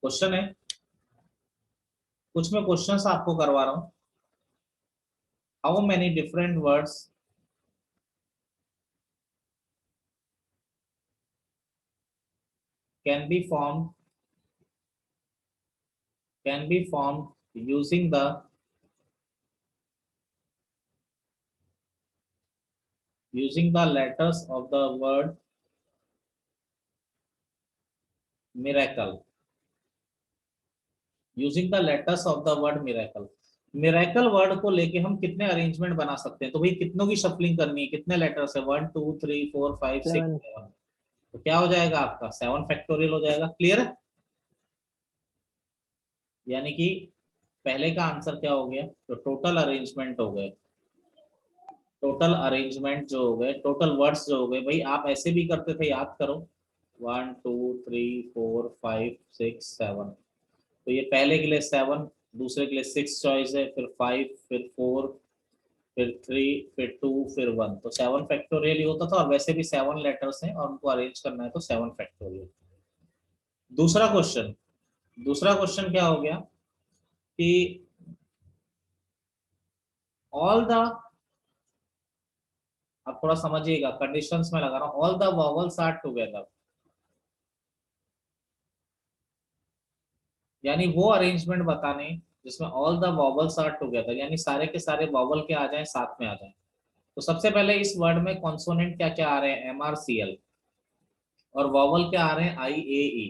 Question है, कुछ मैं क्वेश्चंस आपको करवा रहा हूं। How many different words can be form using the letters of the word miracle, using the letters of the word miracle। Miracle word को लेके हम कितने अरेंजमेंट बना सकते हैं? तो भाई कितनों की शफलिंग करनी है, कितने लेटर्स है? 1 2 3 4 5 6 7। 7। तो क्या हो जाएगा आपका? 7 फैक्टोरियल हो जाएगा। क्लियर है? यानी कि पहले का आंसर क्या हो गया? तो टोटल अरेंजमेंट हो गए, टोटल अरेंजमेंट जो हो गए, टोटल वर्ड्स जो हो गए। भाई आप ऐसे भी करते थे, याद करो। 1 2 3 4 5 6 7। तो ये पहले के लिए 7, दूसरे के लिए 6 चॉइस है, फिर 5, फिर 4, फिर 3, फिर 2, फिर 1। तो 7 फैक्टोरियल ही होता था। और वैसे भी 7 लेटर्स हैं और उनको अरेंज करना है तो 7 फैक्टोरियल। दूसरा क्वेश्चन, दूसरा क्वेश्चन क्या हो गया कि ऑल द, अब थोड़ा समझिएगा, कंडीशंस में लगा रहा हूं। All the vowels are together, यानी वो अरेंजमेंट बताने जिसमें all the vowels are together, यानी सारे के सारे वॉवल के आ जाएं, साथ में आ जाएं। तो सबसे पहले इस वर्ड में कॉन्सोनेंट क्या क्या आ रहे हैं? MRCL। और वॉवल क्या आ रहे हैं? IAE।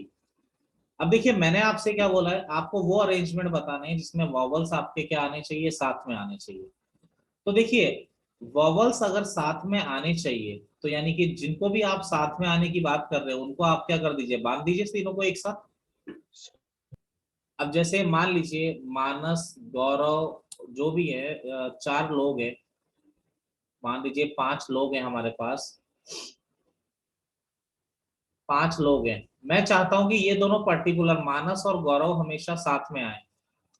अब देखिए मैंने आपसे क्या बोला है, आपको वो अरेंजमेंट बताने हैं जिसमें वॉवल्स आपके क्या आने चाहिए? साथ में आने चाहिए। तो देखिए वॉवल्स अगर साथ में आने चाहिए तो यानी कि जिनको भी आप साथ में आने की बात कर रहे हो उनको आप क्या कर दीजिए? बांध दीजिए तीनों को एक साथ। अब जैसे मान लीजिए मानस, गौरव, जो भी है, 4 लोग हैं। मान लीजिए 5 लोग हैं हमारे पास, 5 लोग हैं। मैं चाहता हूं कि ये दोनों पर्टिकुलर मानस और गौरव हमेशा साथ में आए।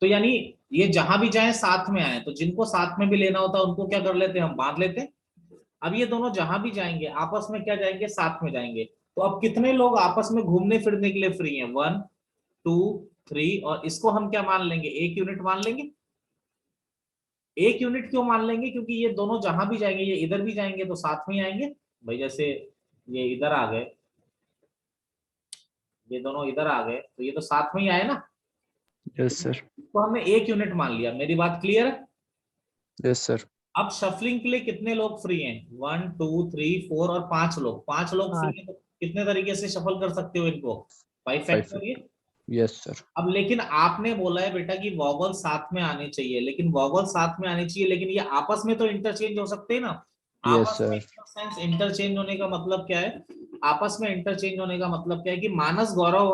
तो यानी ये जहां भी जाए साथ में आए। तो जिनको साथ में भी लेना होता है उनको क्या कर लेते हैं? हम बांध लेते हैं। अब ये दोनों जहां भी जाएंगे आपस में क्या जाएंगे? साथ में जाएंगे। तो अब कितने लोग आपस में घूमने फिरने के लिए फ्री हैं? 1 2 3। और इसको हम क्या मान लेंगे? एक यूनिट मान लेंगे। एक यूनिट क्यों मान लेंगे? क्योंकि ये दोनों जहां भी जाएंगे, ये इधर भी जाएंगे तो साथ में ही आएंगे। भाई जैसे ये इधर आ गए, ये दोनों इधर आ गए, तो ये तो साथ में ही आए ना। Yes sir. तो हमने एक यूनिट मान लिया। मेरी बात क्लियर है? Yes sir. अब शफलिंग के लिए कितने लोग फ्री हैं? 1 2 3 4 और 5 लोग। 5 लोग फ्री 8। हैं तो कितने तरीके से शफल कर सकते हो इनको? 5 5। फैक्टोरियल। Yes sir. अब लेकिन आपने बोला है बेटा कि वॉवल साथ में आने चाहिए, लेकिन वॉवल साथ में आने चाहिए, लेकिन ये आपस में तो इंटरचेंज हो सकते हैं ना। यस आपस में सर। सेंस इंटरचेंज होने का मतलब क्या है? आपस में इंटरचेंज होने का मतलब क्या है कि मानस गौरव,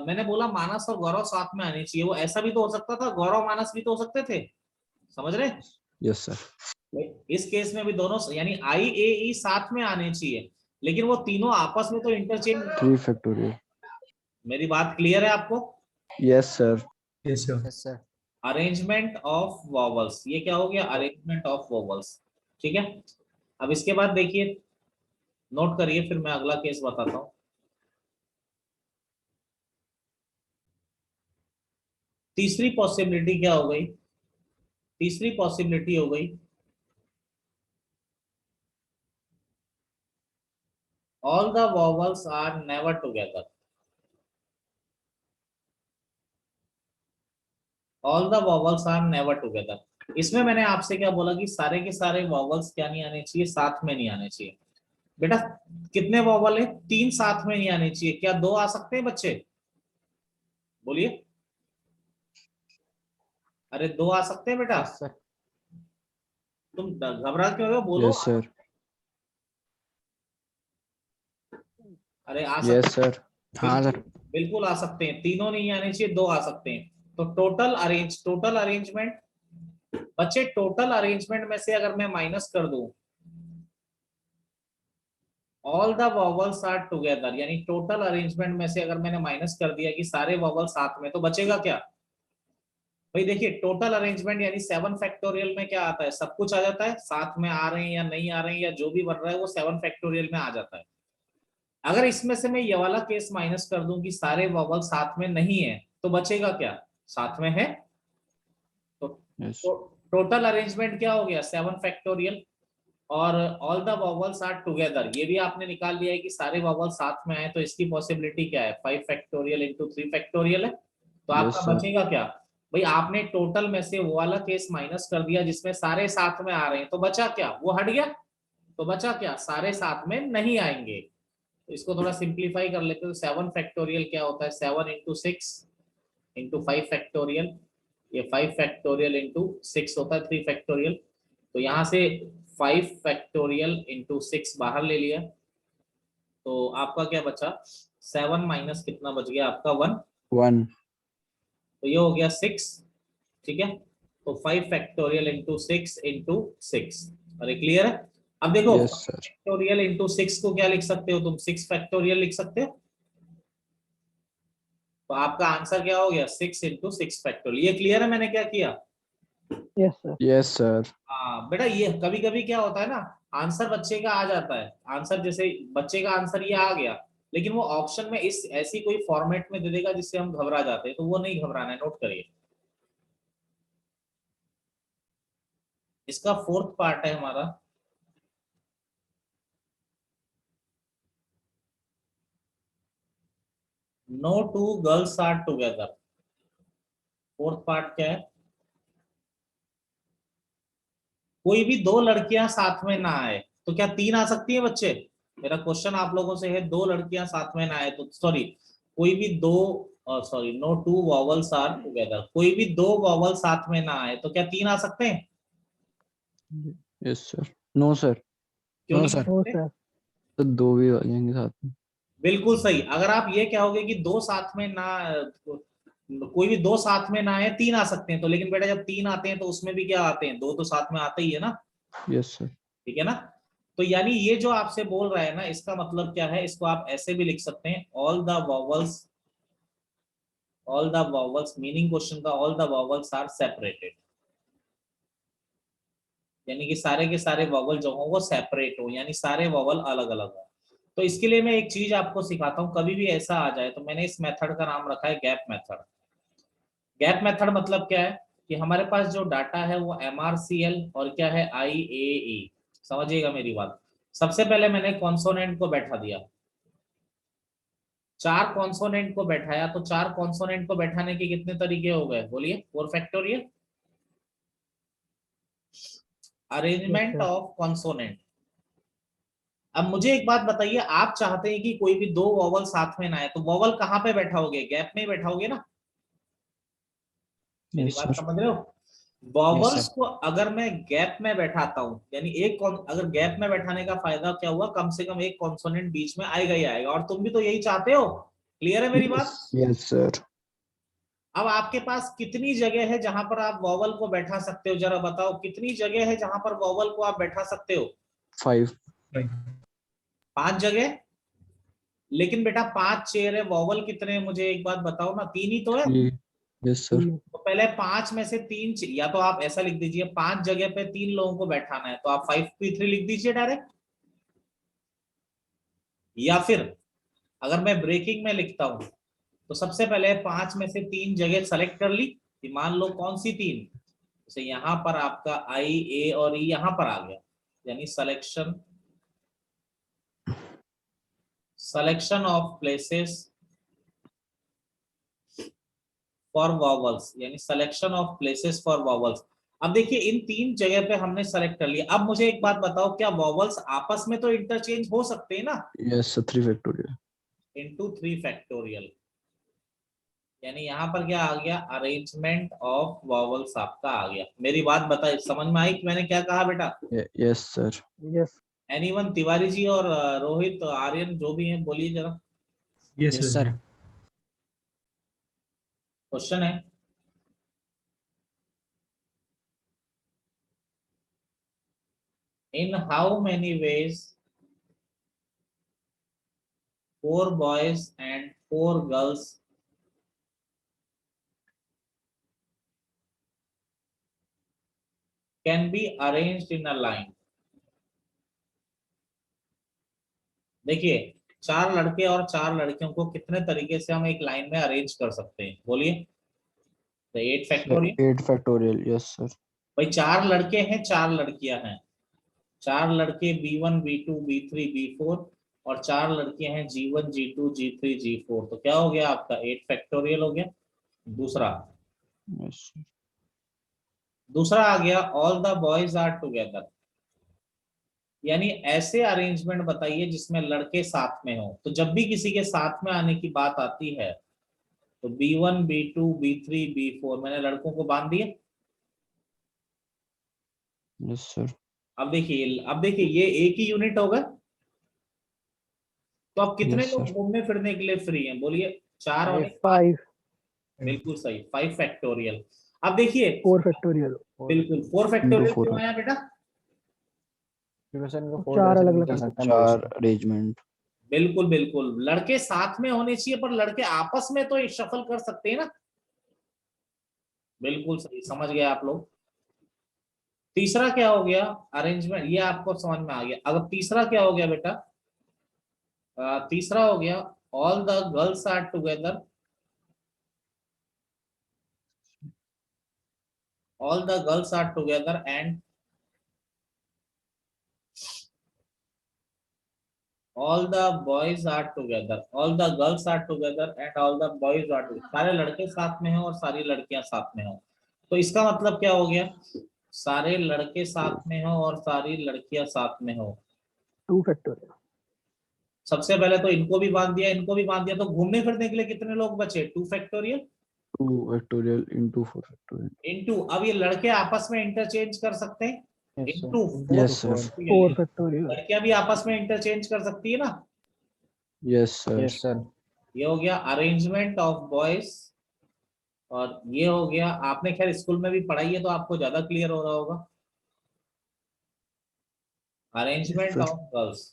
मैंने बोला मानस और गौरव साथ में आने चाहिए। वो ऐसा भी तो हो सकता था, गौरव मानस भी तो हो सकते थे। समझ रहे? Yes sir. इस केस में भी दोनों यानी IAE साथ में आने चाहिए, लेकिन वो तीनों आपस में तो इंटरचेंज। 3 फैक्टोरियल। मेरी बात क्लियर है आपको? Yes sir. Yes sir. Yes sir. Arrangement of vowels, ये क्या हो गया? Arrangement of vowels. ठीक है। अब इसके बाद देखिए, नोट करिए, फिर मैं अगला केस बताता हूं। तीसरी पॉसिबिलिटी क्या हो गई? तीसरी पॉसिबिलिटी हो गई all the vowels are never together. All the vowels are never together. इसमें मैंने आपसे क्या बोला कि सारे के सारे वॉवल्स क्या नहीं आने चाहिए? साथ में नहीं आने चाहिए। बेटा कितने वॉवल है? 3 साथ में नहीं आने चाहिए। क्या 2 आ सकते हैं बच्चे? बोलिए। अरे 2 आ सकते हैं बेटा। Yes sir. तुम घबरा क्यों रहे हो? बोलो। Yes sir. अरे आ यस सकते सर। हाँ बिल्कुल, सर। बिल्कुल आ सकते हैं। तीनों नहीं आने चाहिए, 2 आ सकते हैं। तो टोटल अरेंजमेंट बच्चे, टोटल अरेंजमेंट में से अगर मैं माइनस कर दूं all the vowels are together, यानी टोटल अरेंजमेंट में से अगर मैंने माइनस कर दिया कि सारे वॉवल साथ में, तो बचेगा क्या? भाई देखिए टोटल अरेंजमेंट यानी 7 फैक्टोरियल में क्या आता है? सब कुछ आ जाता है। साथ में आ रहे हैं या नहीं आ रहे हैं या जो भी बन रहा है वो 7 फैक्टोरियल में आ जाता है। अगर इसमें से मैं ये वाला केस माइनस कर दूं कि सारे वॉवल साथ में नहीं है, तो बचेगा क्या, साथ में है तो Yes. टोटल अरेंजमेंट क्या हो गया 7 फैक्टोरियल, और all the vowels are together, ये भी आपने निकाल लिया है कि सारे वॉवल साथ में आए, तो इसकी पॉसिबिलिटी क्या है 5 फैक्टोरियल इंटू 3 फैक्टोरियल है। तो Yes, आपका sir. बचेगा क्या भाई, आपने टोटल में से वो वाला केस माइनस कर दिया जिसमें सारे साथ में आ रहे हैं, तो बचा क्या, वो हट गया, तो बचा क्या, सारे साथ में नहीं आएंगे। तो इसको थोड़ा सिंप्लीफाई कर लेते हैं, तो 7 फैक्टोरियल क्या होता है, 7 इंटू 6 इंटू 5 फैक्टोरियल, ये 5 फैक्टोरियल इंटू 6 होता है 3 फैक्टोरियल। तो यहाँ से 5 फैक्टोरियल इंटू 6 बाहर ले लिया, तो आपका क्या बचा, 7 माइनस कितना बच गया आपका 1, 1. तो ये हो गया 6, ठीक है। तो 5 फैक्टोरियल इंटू 6 इंटू 6, अरे क्लियर है। अब देखो Yes, sir. फैक्टोरियल इंटू 6 को क्या लिख सकते हो तुम, 6 फैक्टोरियल लिख सकते हो, तो आपका आंसर क्या हो गया 6 इंटू 6 फैक्टोरियल। ये क्लियर है मैंने क्या किया। Yes, sir. Yes, sir. हाँ बेटा, ये कभी कभी क्या होता है ना, आंसर बच्चे का आ जाता है, आंसर जैसे बच्चे का आंसर ये आ गया, लेकिन वो ऑप्शन में इस ऐसी कोई फॉर्मेट में दे देगा जिससे हम घबरा जाते हैं, तो वो नहीं घबराना है, नोट करिए। इसका फोर्थ पार्ट है हमारा, no two girls are together. Fourth part क्या है, कोई भी दो लड़कियां साथ में ना आए तो क्या 3 आ सकती है बच्चे। मेरा क्वेश्चन आप लोगों से है, दो लड़कियां साथ में ना आए तो, सॉरी, कोई भी दो, sorry, no two vowels are together, कोई भी दो वॉवल साथ में ना आए तो क्या 3 आ सकते हैं, Yes, sir. No, sir. क्यों No, नहीं आ sir. No, सकते। sir. तो 2 भी आ जाएंगे साथ में. बिल्कुल सही, अगर आप ये कहोगे कि दो साथ में ना, कोई भी दो साथ में ना आए 3 आ सकते हैं, तो लेकिन बेटा जब 3 आते हैं तो उसमें भी क्या आते हैं, दो तो साथ में आते ही है ना, Yes, sir. ठीक है ना। तो यानी ये जो आपसे बोल रहा है ना, इसका मतलब क्या है, इसको आप ऐसे भी लिख सकते हैं, all the vowels, meaning question का all the vowels are separated, यानी कि सारे के सारे वॉवल जो हो वो सेपरेट हो, यानी सारे वॉवल अलग अलग हो। तो इसके लिए मैं एक चीज आपको सिखाता हूँ, कभी भी ऐसा आ जाए तो मैंने इस मेथड का नाम रखा है गैप मेथड। गैप मेथड मतलब क्या है कि हमारे पास जो डाटा है वो MRCL और क्या है IAE, समझिएगा मेरी बात। सबसे पहले मैंने कॉन्सोनेंट को बैठा दिया, 4 कॉन्सोनेंट को बैठाया, तो 4 कॉन्सोनेंट को बैठाने के कितने तरीके हो गए बोलिए, 4 factorial. Yes, arrangement sir. Of consonant. अब मुझे एक बात बताइए, आप चाहते हैं कि कोई भी दो वॉवल साथ में ना आए, तो वॉवल कहाँ पे बैठाओगे, गैप में बैठाओगे ना, मेरी Yes, बात sir. समझ रहे हो। Yes, vowels sir. को अगर मैं गैप में बैठाता हूं, यानी अगर गैप में बैठाने का फायदा क्या हुआ, कम से कम एक कॉन्सोनेंट बीच में आएगा ही आएगा, और तुम भी तो यही चाहते हो, क्लियर है मेरी बात। Yes. Yes, sir. अब आपके पास कितनी जगह है जहां पर आप वॉवल को बैठा सकते हो, जरा बताओ कितनी जगह है जहां पर वॉवल को आप बैठा सकते हो। 5. 5 जगह, लेकिन बेटा 5 चेयर है, वॉवल कितने हैं मुझे एक बात बताओ ना, 3 ही तो है। 3. Yes, sir. तो पहले 5 में से 3, या तो आप ऐसा लिख दीजिए 5 जगह पे 3 लोगों को बैठाना है, तो आप 5p3 लिख दीजिए डायरेक्ट, या फिर अगर मैं ब्रेकिंग में लिखता हूं तो सबसे पहले 5 में से 3 जगह सेलेक्ट कर ली, कि मान लो कौन सी 3, जैसे यहां पर आपका I, A और E यहां पर आ गया, यानी selection of places for vowels, यानी selection of places for vowels. अब देखिए इन 3 जगह पे हमने सेलेक्ट कर लिया, अब मुझे एक बात बताओ, क्या वॉवल्स आपस में तो इंटरचेंज हो सकते हैं ना, Yes, sir. 3 factorial. Into 3 factorial, यानी यहाँ पर क्या आ गया, अरेंजमेंट ऑफ वॉवल्स आपका आ गया। मेरी बात बताइए समझ में आई कि मैंने क्या कहा बेटा। Yes, sir. Yes. Anyone, Tiwari ji और रोहित, आर्यन, जो भी हैं बोलिए जरा, Yes, Yes, sir. sir. Question है, in how many ways 4 boys and 4 girls can be arranged in a line. देखिए चार लड़के और चार लड़कियों को कितने तरीके से हम एक लाइन में अरेंज कर सकते हैं, बोलिए। तो 8 Sir, factorial. 8 factorial. Yes, sir. भाई चार लड़के हैं, चार लड़कियां हैं, चार लड़के B1 B2 B3 B4 और चार लड़कियां हैं G1 G2 G3 G4। तो क्या हो गया आपका 8 फैक्टोरियल हो गया। दूसरा Yes, sir. दूसरा आ गया all the boys are together, यानी ऐसे अरेंजमेंट बताइए जिसमें लड़के साथ में हो। तो जब भी किसी के साथ में आने की बात आती है तो B1 B2 B3 B4 मैंने लड़कों को बांध दिया। Yes, sir. अब देखिए ये एक ही यूनिट होगा। तो अब कितने Yes, लोग sir. घूमने फिरने के लिए फ्री हैं, बोलिए। चार और एक पांच। 5, बिल्कुल सही, 5 फैक्टोरियल। अब देखिए 4 फैक्टोरियल, बिल्कुल 4 Into फैक्टोरियल 4. क्यों आया बेटा। क्योंकि सर इनको 4 चार तरह से अलग भी अलग कर कर सकते हैं चार बहुत से। arrangement. बिल्कुल बिल्कुल, लड़के साथ में होने चाहिए पर लड़के आपस में तो शफल कर सकते हैं ना। बिल्कुल सही, समझ गए आप लोग। तीसरा क्या हो गया अरेंजमेंट, ये आपको समझ में आ गया। अब तीसरा क्या हो गया बेटा, तीसरा हो गया all the girls are together, all the girls are together and all the boys are together, all the girls are together and all the boys are together. सारे लड़के साथ में हो और सारी लड़कियां साथ में हो। तो इसका मतलब क्या हो गया, सारे लड़के साथ में हो और सारी लड़कियां साथ में हो। 2 फैक्टोरियल, सबसे पहले तो इनको भी बांध दिया, इनको भी बांध दिया, तो घूमने फिरने के लिए कितने लोग बचे, 2 factorial 2 factorial into 4 factorial. Into. अब ये लड़के आपस में इंटरचेंज कर सकते हैं Yes, sir. Into. Yes, sir. 4 factorial, लड़कियां भी आपस में इंटरचेंज कर सकती है ना। Yes, sir. Yes, sir. ये हो गया अरेंजमेंट ऑफ बॉयज। और ये हो गया, आपने खैर स्कूल में भी पढ़ाई है तो आपको ज्यादा क्लियर हो रहा होगा, अरेंजमेंट sir. Of girls.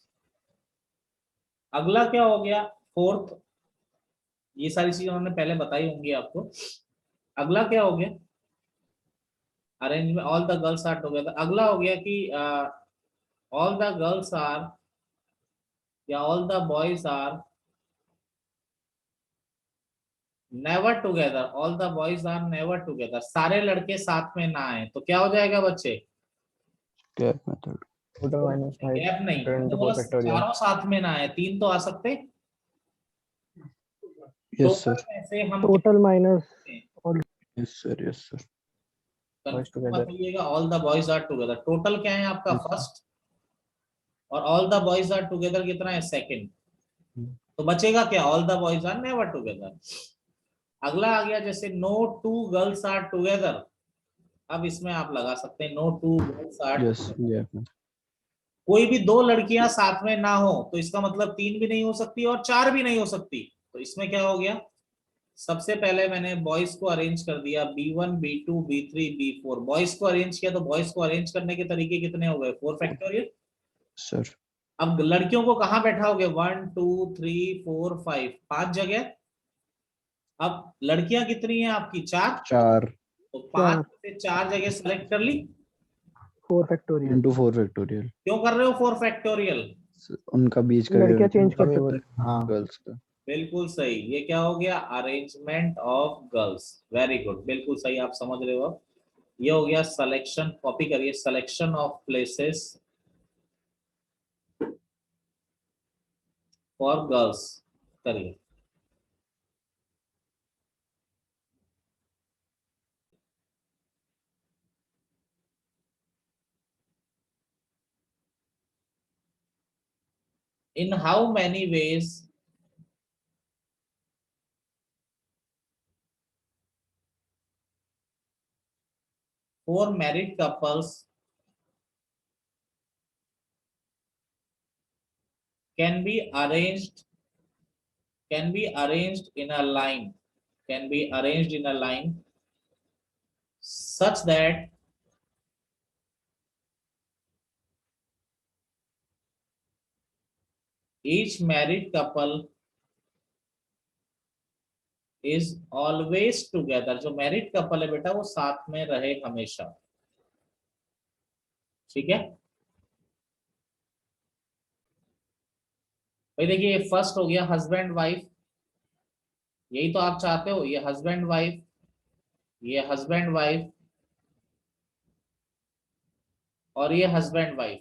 अगला क्या हो गया फोर्थ, ये सारी चीजें उन्होंने पहले बताई होंगी आपको। अगला क्या हो गया arrangement all the girls are together. अगला हो गया कि ऑल द गर्ल्स आर या all the boys are never together, all the boys are never together. सारे लड़के साथ में ना आए तो क्या हो जाएगा बच्चे, Gap method. Total minus 5 gap नहीं, factorial मैंने into 4 बोला factorial. चारों साथ में ना आए, तीन तो आ सकते। Yes, sir. टोटल में से हम total minus Yes, sir. Yes, sir. Boys together. बताइएगा all the boys are together. Total क्या है आपका Yes, sir. फर्स्ट, और all the boys are together कितना है सेकंड। तो बचेगा क्या, all the boys are never together. अगला आ गया जैसे नो 2 गर्ल्स आर टुगेदर। अब इसमें आप लगा सकते हैं no 2 girls are Yes, together. gap method. कोई भी दो लड़कियां साथ में ना हो तो इसका मतलब तीन भी नहीं हो सकती और चार भी नहीं हो सकती। तो इसमें क्या हो गया, सबसे पहले मैंने बॉयज को अरेंज कर दिया B1 B2 B3 B4। Boys को अरेंज किया तो बॉयज को अरेंज करने के तरीके कितने हो गए, 4 फैक्टोरियल। Sir. अब लड़कियों को कहां बैठाओगे, 1 2 3 4 5, 5 जगह। अब लड़कियां कितनी है आपकी, चार। 4 तो 5 से 4 जगह सेलेक्ट कर ली। 4 फैक्टोरियल, into 4 factorial. क्यों कर रहे हो 4 फैक्टोरियल, उनका बीच का लड़कियां चेंज कर कभी सकते बोल हैं। हाँ गर्ल्स का. बिल्कुल सही। ये क्या हो गया, arrangement of girls. Very good, बिल्कुल सही, आप समझ रहे हो। ये हो गया सिलेक्शन, कॉपी करिए, selection of places for girls करिए। in how many ways four married couples can be arranged, can be arranged in a line, can be arranged in a line such that each married couple is always together। जो married couple है बेटा वो साथ में रहे हमेशा, ठीक है। भाई देखिए, ये फर्स्ट हो गया हस्बैंड वाइफ, यही तो आप चाहते हो, ये हस्बैंड वाइफ, ये हस्बैंड वाइफ, और ये हस्बैंड वाइफ।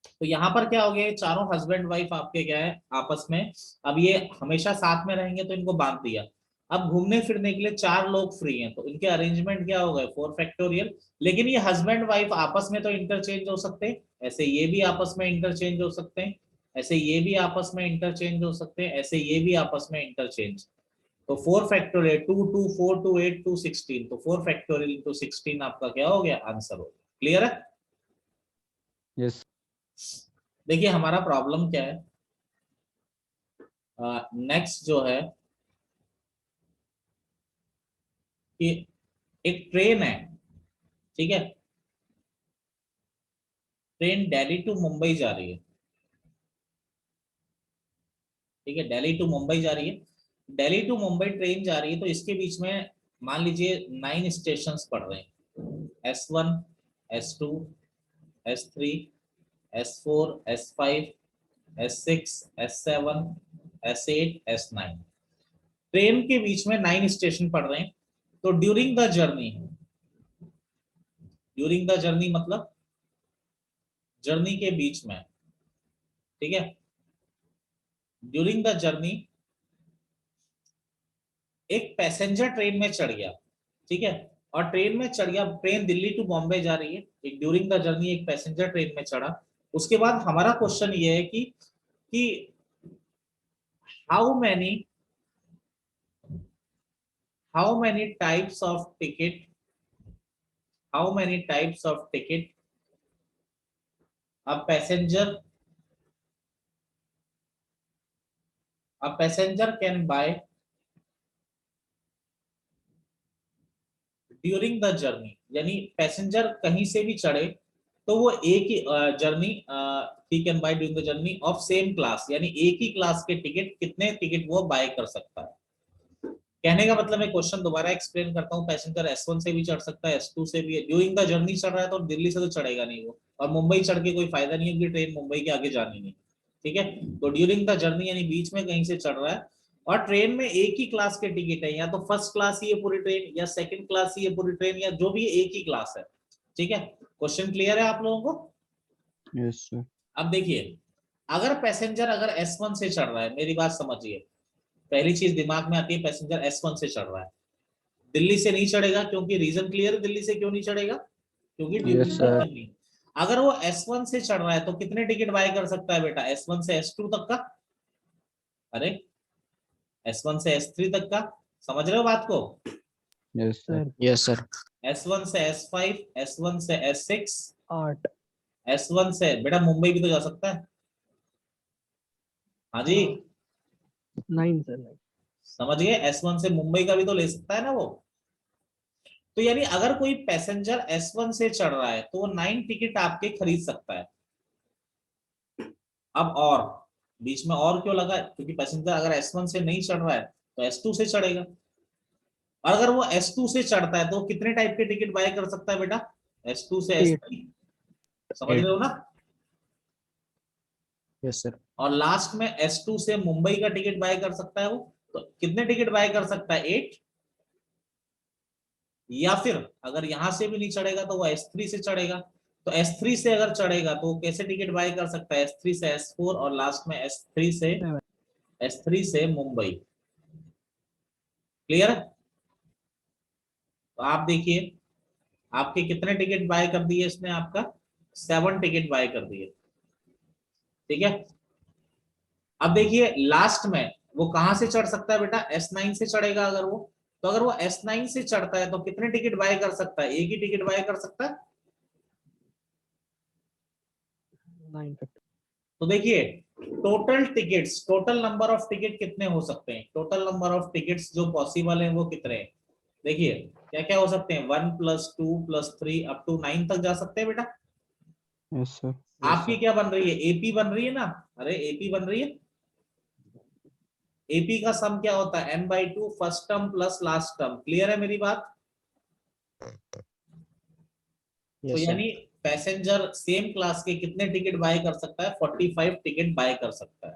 तो यहाँ पर क्या हो गया, ये चारों हस्बैंड वाइफ आपके क्या है आपस में, अब ये हमेशा साथ में रहेंगे तो इनको बांध दिया। अब घूमने फिरने के लिए चार लोग फ्री हैं, तो इनके अरेंजमेंट क्या हो गए 4 फैक्टोरियल। लेकिन ये हस्बैंड वाइफ आपस में तो इंटरचेंज हो सकते हैं, ऐसे ये भी आपस में इंटरचेंज हो सकते हैं, ऐसे ये भी आपस में इंटरचेंज हो सकते हैं, ऐसे ये भी आपस में इंटरचेंज। तो 4 फैक्टोरियल 2 2 4 2 8 2 16, तो 4 फैक्टोरियल इंटू 16 आपका क्या हो गया, आंसर हो गया। क्लियर है? यस देखिए हमारा प्रॉब्लम क्या है, नेक्स्ट जो है कि एक ट्रेन है, ठीक है, ट्रेन दिल्ली टू मुंबई जा रही है, ठीक है, दिल्ली टू मुंबई जा रही है, दिल्ली टू मुंबई ट्रेन जा रही है, तो इसके बीच में मान लीजिए 9 स्टेशंस पड़ रहे हैं, S1 S2 S3 S4 S5 S6 S7 S8 S9, train के बीच में 9 स्टेशन पड़ रहे हैं। तो during the journey, during the journey मतलब जर्नी के बीच में, ठीक है, ड्यूरिंग द जर्नी एक पैसेंजर ट्रेन में चढ़ गया, ठीक है, और ट्रेन में चढ़ गया, ट्रेन दिल्ली टू बॉम्बे जा रही है, एक ड्यूरिंग द जर्नी एक पैसेंजर ट्रेन में चढ़ा। उसके बाद हमारा क्वेश्चन ये है कि how many types of ticket, how many types of ticket a passenger can buy during the journey, यानी पैसेंजर कहीं से भी चढ़े तो वो एक ही जर्नी ही can buy during the journey of same class, यानी एक ही क्लास के टिकट, कितने टिकट वो बाय कर सकता है। कहने का मतलब मैं क्वेश्चन दोबारा एक्सप्लेन करता हूँ, पैसेंजर S1 से भी चढ़ सकता है, S2 से भी, ड्यूरिंग द जर्नी चढ़ रहा है तो दिल्ली से तो चढ़ेगा नहीं वो, और मुंबई चढ़ के कोई फायदा नहीं है क्योंकि ट्रेन मुंबई के आगे जानी नहीं, ठीक है। तो ड्यूरिंग द जर्नी यानी बीच में कहीं से चढ़ रहा है, और ट्रेन में एक ही क्लास के टिकट है, या तो फर्स्ट क्लास ही है पूरी ट्रेन, या सेकंड क्लास ही है पूरी ट्रेन, या जो भी एक ही क्लास है, ठीक है। क्वेश्चन क्लियर है आप लोगों को? यस सर अब देखिए, अगर पैसेंजर अगर S1 से चढ़ रहा है, मेरी बात समझिए, पहली चीज दिमाग में आती है पैसेंजर S1 से चढ़ रहा है, दिल्ली से नहीं चढ़ेगा, क्योंकि रीजन क्लियर है, दिल्ली से क्यों नहीं चढ़ेगा, क्योंकि ड्यूरिंग द जर्नी। अगर वो S1 से चढ़ रहा है तो कितने टिकट बाय कर सकता है बेटा, S1 से S2 तक का, अरे S1 से S3 तक का, समझ रहे हो बात को? Yes sir sir Yes, sir. S1 से S5, S1 से S6, 8 S1 से बेटा मुंबई भी तो जा सकता है, हाँ जी, 9 सर 9 समझ गए, S1 से मुंबई का भी तो ले सकता है ना वो। तो यानी अगर कोई पैसेंजर S1 से चढ़ रहा है तो वो 9 टिकट आपके खरीद सकता है। अब और बीच में और क्यों लगा, क्योंकि पैसेंजर अगर S1 से नहीं चढ़ रहा है तो S2 से चढ़ेगा, और अगर वो S2 से चढ़ता है तो कितने टाइप के टिकट बाय कर सकता है बेटा, S2 से 8 S3, समझ रहे हो ना। Yes, sir. और लास्ट में S2 से मुंबई का टिकट बाय कर सकता है वो, तो कितने टिकट बाय कर सकता है, 8, या फिर अगर यहां से भी नहीं चढ़ेगा तो वो S3 से चढ़ेगा, तो S3 से अगर चढ़ेगा तो कैसे टिकट बाय कर सकता है, S3 से S4 और लास्ट में S3 से मुंबई। क्लियर है? तो आप देखिए आपके कितने टिकट बाय कर दिए इसने, आपका 7 टिकट बाय कर दिए, ठीक है। अब देखिए लास्ट में वो कहां से चढ़ सकता है बेटा, S9 से चढ़ेगा अगर वो, तो अगर वो S9 से चढ़ता है तो कितने टिकट बाय कर सकता है, एक ही टिकट बाय कर सकता है। 9 फैक्टर तो देखिए total tickets, total number of ticket कितने हो सकते हैं, टोटल नंबर ऑफ टिकट्स जो पॉसिबल है वो कितने हैं, देखिए क्या क्या हो सकते हैं, 1 + 2 + 3 अप टू 9 तक जा सकते हैं बेटा। यस सर Yes, आपकी sir. क्या बन रही है, एपी बन रही है ना, अरे एपी बन रही है, एपी का सम क्या होता है n/2 first term plus last term, clear है मेरी बात। तो Yes, sir. यानी पैसेंजर सेम क्लास के कितने टिकट बाय कर सकता है, 45 टिकट बाय कर सकता है।